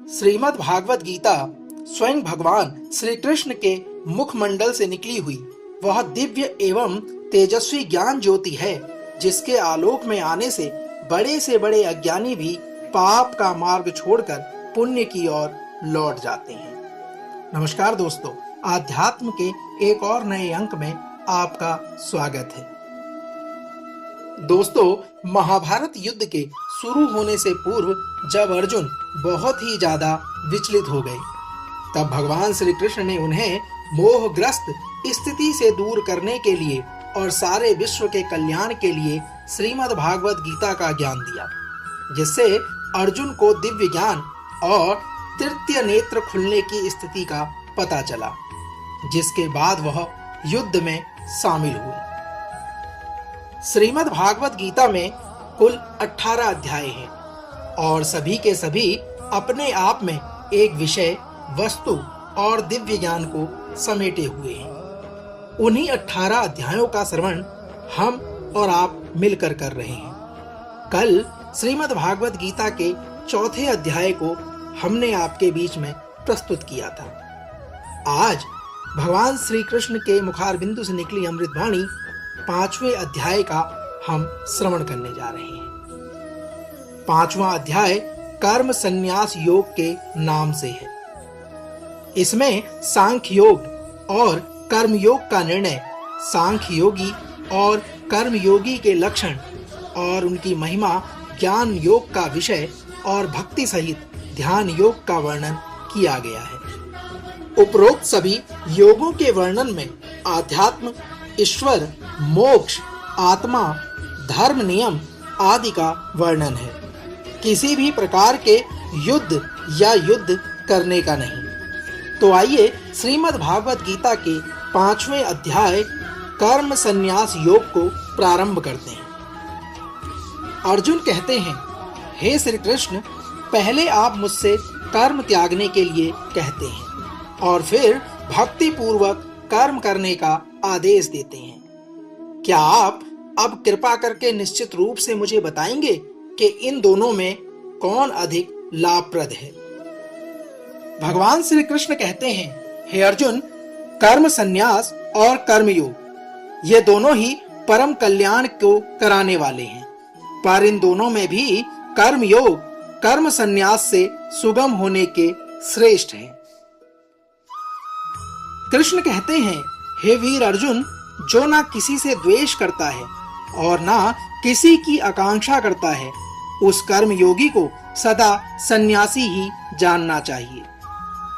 श्रीमद् भागवत गीता स्वयं भगवान श्री कृष्ण के मुखमंडल से निकली हुई वह दिव्य एवं तेजस्वी ज्ञान ज्योति है, जिसके आलोक में आने से बड़े अज्ञानी भी पाप का मार्ग छोड़कर पुण्य की ओर लौट जाते हैं। नमस्कार दोस्तों, आध्यात्म के एक और नए अंक में आपका स्वागत है। दोस्तों, महाभारत युद्ध के शुरू होने से पूर्व जब अर्जुन बहुत ही ज्यादा विचलित हो गए, तब भगवान श्री कृष्ण ने उन्हें मोहग्रस्त स्थिति से दूर करने के लिए और सारे विश्व के कल्याण के लिए श्रीमद् भागवत गीता का ज्ञान दिया, जिससे अर्जुन को दिव्य ज्ञान और तृतीय नेत्र खुलने की स्थिति का पता चला, जिसके बाद वह युद्ध में शामिल हुए। श्रीमद् भागवत गीता में कुल 18 अध्याय हैं और सभी के सभी अपने आप में एक विषय, वस्तु और दिव्य ज्ञान को समेटे हुए हैं। उन्हीं 18 अध्यायों का श्रवण हम और आप मिलकर कर रहे हैं। कल श्रीमद् भागवत गीता के चौथे अध्याय को हमने आपके बीच में प्रस्तुत किया था। आज भगवान श्री कृष्ण के मुखारबिंदु से निकली अमृतवाणी 5वें अध्याय का हम श्रवण करने जा रहे हैं। 5वां अध्याय कर्म संन्यास योग के नाम से है। इसमें सांख्य योग और कर्म योग का निर्णय, सांख्य योगी और कर्म योगी के लक्षण और उनकी महिमा, ज्ञान योग का विषय और भक्ति सहित ध्यान योग का वर्णन किया गया है। उपरोक्त सभी योगों के वर्णन में आध्यात्म, ईश्वर, मोक्ष, आत्मा, धर्म, नियम आदि का वर्णन है। किसी भी प्रकार के युद्ध या युद्ध करने का नहीं। तो आइए श्रीमद् भागवत गीता के 5वें अध्याय कर्म संन्यास योग को प्रारंभ करते हैं। अर्जुन कहते हैं, हे श्री कृष्ण, पहले आप मुझसे कर्म त्यागने के लिए कहते हैं और फिर भक्ति पूर्वक कर्म करने का आदेश देते हैं। क्या आप अब कृपा करके निश्चित रूप से मुझे बताएंगे कि इन दोनों में कौन अधिक लाभप्रद है? भगवान श्री कृष्ण कहते हैं, हे अर्जुन, कर्म संन्यास और कर्म योग ये दोनों ही परम कल्याण को कराने वाले हैं, पर इन दोनों में भी कर्म योग कर्म संन्यास से सुगम होने के श्रेष्ठ है। कृष्ण कहते हैं, हे वीर अर्जुन, जो ना किसी से द्वेष करता है और ना किसी की आकांक्षा करता है, उस कर्म योगी को सदा सन्यासी ही जानना चाहिए,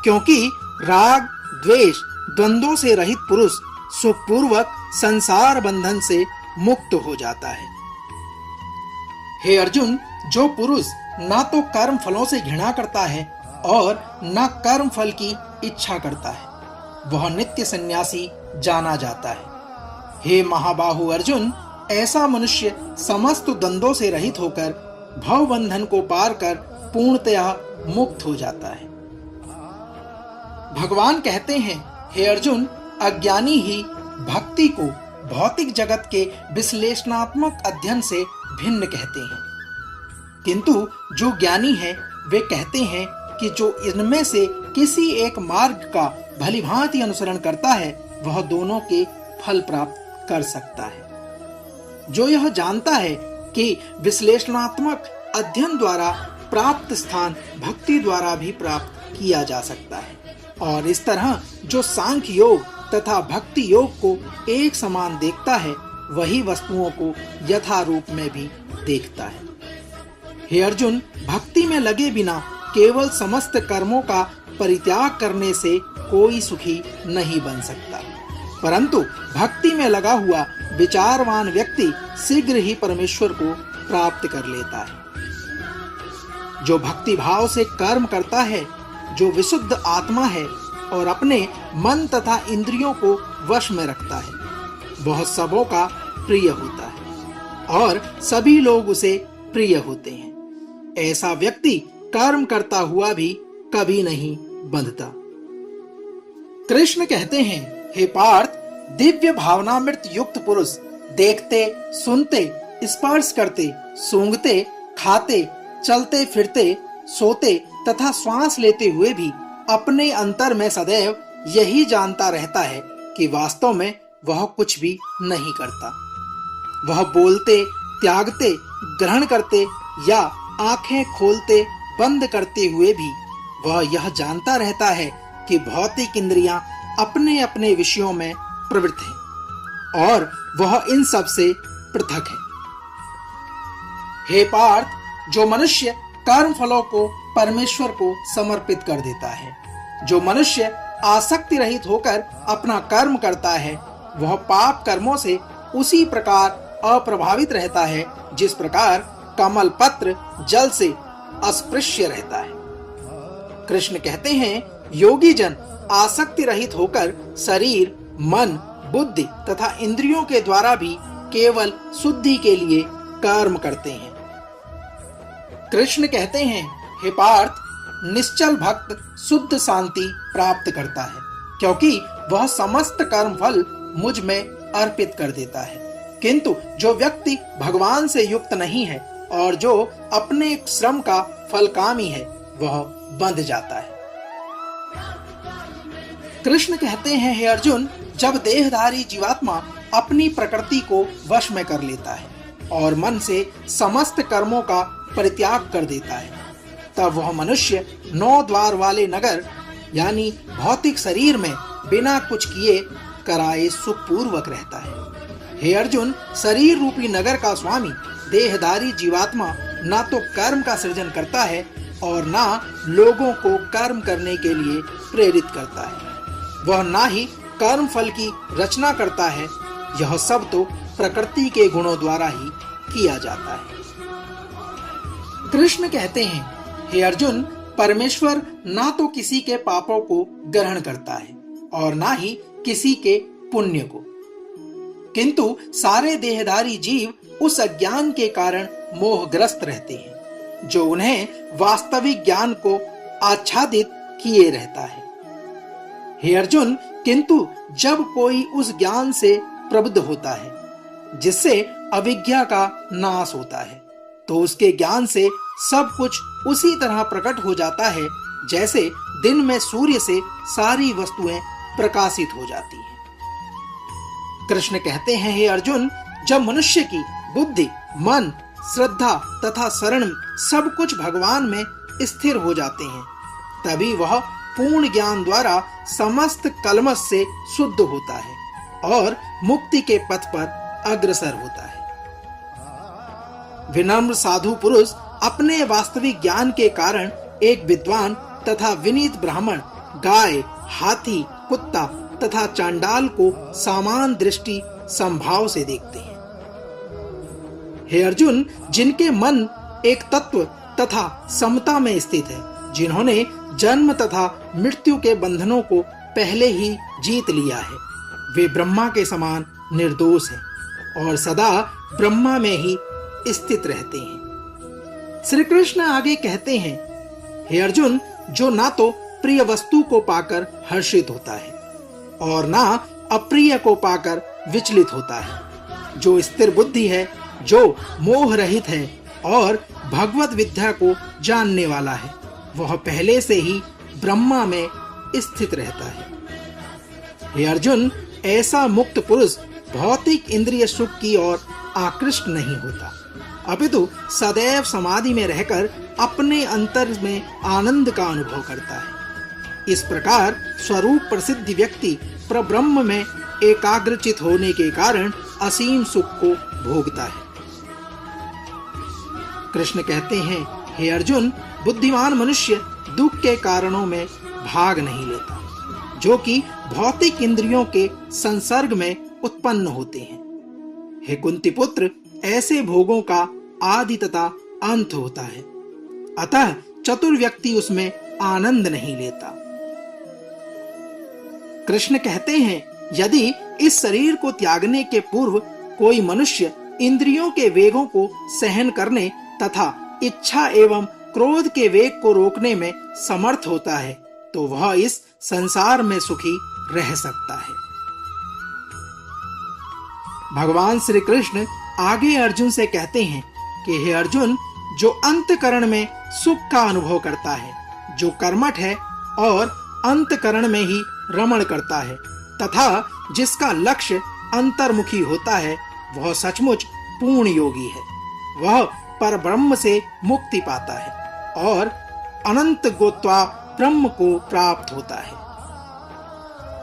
क्योंकि राग, द्वेष, द्वंद्वों से रहित पुरुष सुखपूर्वक संसार बंधन से मुक्त हो जाता है। हे अर्जुन, जो पुरुष ना तो कर्म फलों से घृणा करता है और ना कर्म फल की इच्छा करता है, वह नित्य सन्यासी जाना जाता है। हे महाबाहु अर्जुन, ऐसा मनुष्य समस्त द्वंद्वों से रहित होकर भव बंधन को पार कर पूर्णतया मुक्त हो जाता है। भगवान कहते हैं, हे अर्जुन, अज्ञानी ही भक्ति को भौतिक जगत के विश्लेषणात्मक अध्ययन से भिन्न कहते हैं, किंतु जो ज्ञानी है वे कहते हैं कि जो इनमें से किसी एक मार्ग का भलीभांति अनुसरण करता है, वह दोनों के फल प्राप्त कर सकता है। जो यह जानता है कि विश्लेषणात्मक अध्ययन द्वारा प्राप्त स्थान भक्ति द्वारा भी प्राप्त किया जा सकता है, और इस तरह जो सांख्य योग तथा भक्ति योग को एक समान देखता है, वही वस्तुओं को यथारूप में भी देखता है। हे अर्जुन, भक्ति में लगे बिना केवल समस्त कर्मों का परित्याग करने से कोई सुखी नहीं बन सकता, परंतु भक्ति में लगा हुआ विचारवान व्यक्ति शीघ्र ही परमेश्वर को प्राप्त कर लेता है। जो भक्ति भाव से कर्म करता है, जो विशुद्ध आत्मा है और अपने मन तथा इंद्रियों को वश में रखता है, वह सबों का प्रिय होता है और सभी लोग उसे प्रिय होते हैं। ऐसा व्यक्ति कर्म करता हुआ भी कभी नहीं बंधता। कृष्ण कहते हैं, हे पार्थ, दिव्य भावनामृत युक्त पुरुष देखते, सुनते, स्पर्श करते, सूंघते, खाते, चलते फिरते, सोते तथा श्वास लेते हुए भी अपने अंतर में सदैव यही जानता रहता है कि वास्तव में वह कुछ भी नहीं करता। वह बोलते, त्यागते, ग्रहण करते या आंखें खोलते बंद करते हुए भी वह यह जानता रहता है कि भौतिक इंद्रियां अपने अपने विषयों में प्रवृत्त हैं और वह इन सब से पृथक है। हे पार्थ, जो मनुष्य कर्म फलों को परमेश्वर को समर्पित कर देता है, जो मनुष्य आसक्ति रहित होकर अपना कर्म करता है, वह पाप कर्मों से उसी प्रकार अप्रभावित रहता है जिस प्रकार कमल पत्र जल से अस्पृश्य रहता है। कृष्ण कहते हैं, योगी जन आसक्ति रहित होकर शरीर, मन, बुद्धि तथा इंद्रियों के द्वारा भी केवल शुद्धि के लिए कर्म करते हैं। कृष्ण कहते हैं, हे पार्थ, निश्चल भक्त शुद्ध शांति प्राप्त करता है क्योंकि वह समस्त कर्म फल मुझ में अर्पित कर देता है। किंतु जो व्यक्ति भगवान से युक्त नहीं है और जो अपने श्रम का फलकामी है, वह बंध जाता है। कृष्ण कहते हैं, हे अर्जुन, जब देहधारी जीवात्मा अपनी प्रकृति को वश में कर लेता है और मन से समस्त कर्मों का परित्याग कर देता है, तब वह मनुष्य 9 द्वार वाले नगर यानी भौतिक शरीर में बिना कुछ किए कराए सुखपूर्वक रहता है। हे अर्जुन, शरीर रूपी नगर का स्वामी देहधारी जीवात्मा ना तो कर्म का सृजन करता है और ना लोगों को कर्म करने के लिए प्रेरित करता है। वह ना ही कर्म फल की रचना करता है, यह सब तो प्रकृति के गुणों द्वारा ही किया जाता है। कृष्ण कहते हैं, हे अर्जुन, परमेश्वर ना तो किसी के पापों को ग्रहण करता है और ना ही किसी के पुण्य को, किंतु सारे देहधारी जीव उस अज्ञान के कारण मोहग्रस्त रहते हैं जो उन्हें वास्तविक ज्ञान को आच्छादित किए रहता है। हे अर्जुन, किंतु जब कोई उस ज्ञान से प्रबुद्ध होता है जिससे अविद्या का नाश होता है, तो उसके ज्ञान से सब कुछ उसी तरह प्रकट हो जाता है जैसे दिन में सूर्य से सारी वस्तुएं प्रकाशित हो जाती हैं। कृष्ण कहते हैं, हे अर्जुन, जब मनुष्य की बुद्धि, मन, श्रद्धा तथा शरण सब कुछ भगवान में स्थिर हो जाते हैं, तभी वह पूर्ण ज्ञान द्वारा समस्त कलमश से शुद्ध होता है और मुक्ति के पथ पर अग्रसर होता है। विनम्र साधु पुरुष अपने वास्तविक ज्ञान के कारण एक विद्वान तथा विनीत ब्राह्मण, गाय, हाथी, कुत्ता तथा चांडाल को समान दृष्टि संभाव से देखते हैं। हे अर्जुन, जिनके मन एक तत्व तथा समता में स्थित है, जिन्होंने जन्म तथा मृत्यु के बंधनों को पहले ही जीत लिया है, वे ब्रह्मा के समान निर्दोष हैं और सदा ब्रह्मा में ही स्थित रहते हैं। श्री कृष्ण आगे कहते हैं, हे अर्जुन, जो ना तो प्रिय वस्तु को पाकर हर्षित होता है और ना अप्रिय को पाकर विचलित होता है, जो स्थिर बुद्धि है, जो मोह रहित है और भगवत विद्या को जानने वाला है, वह पहले से ही ब्रह्मा में स्थित रहता है। हे अर्जुन, ऐसा मुक्त पुरुष भौतिक इंद्रिय सुख की ओर आकृष्ट नहीं होता, अपितु सदैव समाधि में रहकर अपने अंतर में आनंद का अनुभव करता है। इस प्रकार स्वरूप प्रसिद्ध व्यक्ति परब्रह्म में एकाग्रचित होने के कारण असीम सुख को भोगता है। कृष्ण कहते हैं, हे अर्जुन, बुद्धिमान मनुष्य दुख के कारणों में भाग नहीं लेता, जो कि भौतिक इंद्रियों के संसर्ग में उत्पन्न होते हैं। हे कुंती पुत्र, ऐसे भोगों का आदि तथा अंत होता है, अतः चतुर व्यक्ति उसमें आनंद नहीं लेता। कृष्ण कहते हैं, यदि इस शरीर को त्यागने के पूर्व कोई मनुष्य इंद्रियों के वेगों को सहन करने तथा इच्छा एवं क्रोध के वेग को रोकने में समर्थ होता है, तो वह इस संसार में सुखी रह सकता है। भगवान श्री कृष्ण आगे अर्जुन से कहते हैं कि हे अर्जुन, जो अंतकरण में सुख का अनुभव करता है, जो कर्मठ है और अंतकरण में ही रमण करता है तथा जिसका लक्ष्य अंतर्मुखी होता है, वह सचमुच पूर्ण योगी है। वह परब्रह्म से मुक्ति पाता है और अनंत गोत्वा ब्रह्म को प्राप्त होता है।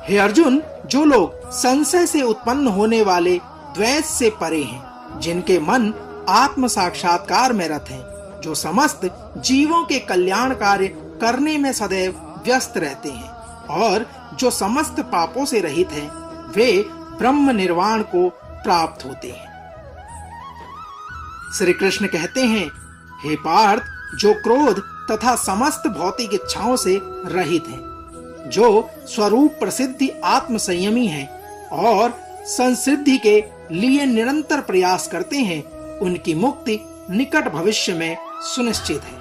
हे अर्जुन, जो लोग संशय से उत्पन्न होने वाले द्वैत से परे हैं, जिनके मन आत्म साक्षात्कार में रत हैं, जो समस्त जीवों के कल्याण कार्य करने में सदैव व्यस्त रहते हैं और जो समस्त पापों से रहित हैं, वे ब्रह्म निर्वाण को प्राप्त होते हैं। श्री कृष्ण कहते हैं, हे पार्थ, जो क्रोध तथा समस्त भौतिक इच्छाओं से रहित हैं, जो स्वरूप प्रसिद्धि आत्म संयमी हैं और संसिद्धि के लिए निरंतर प्रयास करते हैं, उनकी मुक्ति निकट भविष्य में सुनिश्चित है।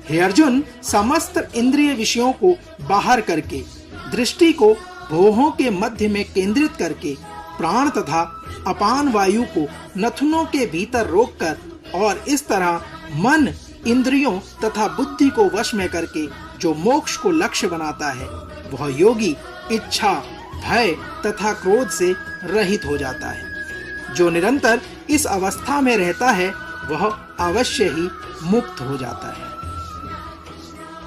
हे अर्जुन, समस्त इंद्रिय विषयों को बाहर करके, दृष्टि को भौहों के मध्य में केंद्रित करके, प्राण तथा अपान वायु को नथुनों के भीतर रोककर और इस तरह मन, इंद्रियों तथा बुद्धि को वश में करके जो मोक्ष को लक्ष्य बनाता है, वह योगी इच्छा, भय तथा क्रोध से रहित हो जाता है। जो निरंतर इस अवस्था में रहता है, वह अवश्य ही मुक्त हो जाता है।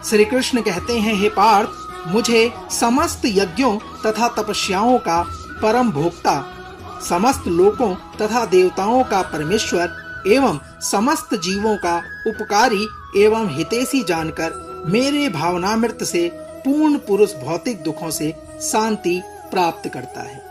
श्री कृष्ण कहते हैं, हे पार्थ, मुझे समस्त यज्ञों तथा तपस्याओं का परम भोक्ता, समस्त लोकों तथा देवताओं का परमेश्वर एवं समस्त जीवों का उपकारी एवं हितैषी जानकर मेरे भावनामृत से पूर्ण पुरुष भौतिक दुखों से शांति प्राप्त करता है।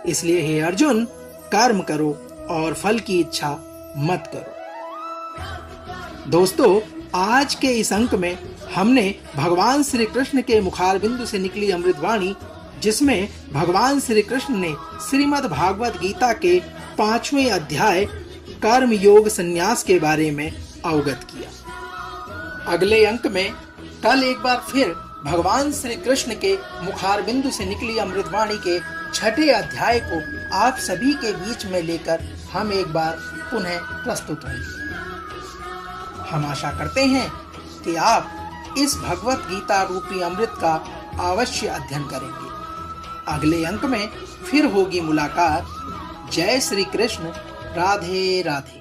इसलिए हे अर्जुन, कर्म करो और फल की इच्छा मत करो। दोस्तों, आज के इस अंक में हमने भगवान श्री कृष्ण के मुखारबिंदु से निकली अमृतवाणी, जिसमें भगवान श्री कृष्ण ने श्रीमद् भागवत गीता के 5वें अध्याय कर्म योग संन्यास के बारे में अवगत किया। अगले अंक में कल एक बार फिर भगवान श्री कृष्ण के मुखारबिंदु से निकली अमृतवाणी के 6ठे अध्याय को आप सभी के बीच में लेकर हम एक बार पुनः प्रस्तुत होंगे। हम आशा करते हैं कि आप इस भगवत गीता रूपी अमृत का अवश्य अध्ययन करेंगे। अगले अंक में फिर होगी मुलाकात। जय श्री कृष्ण। राधे राधे।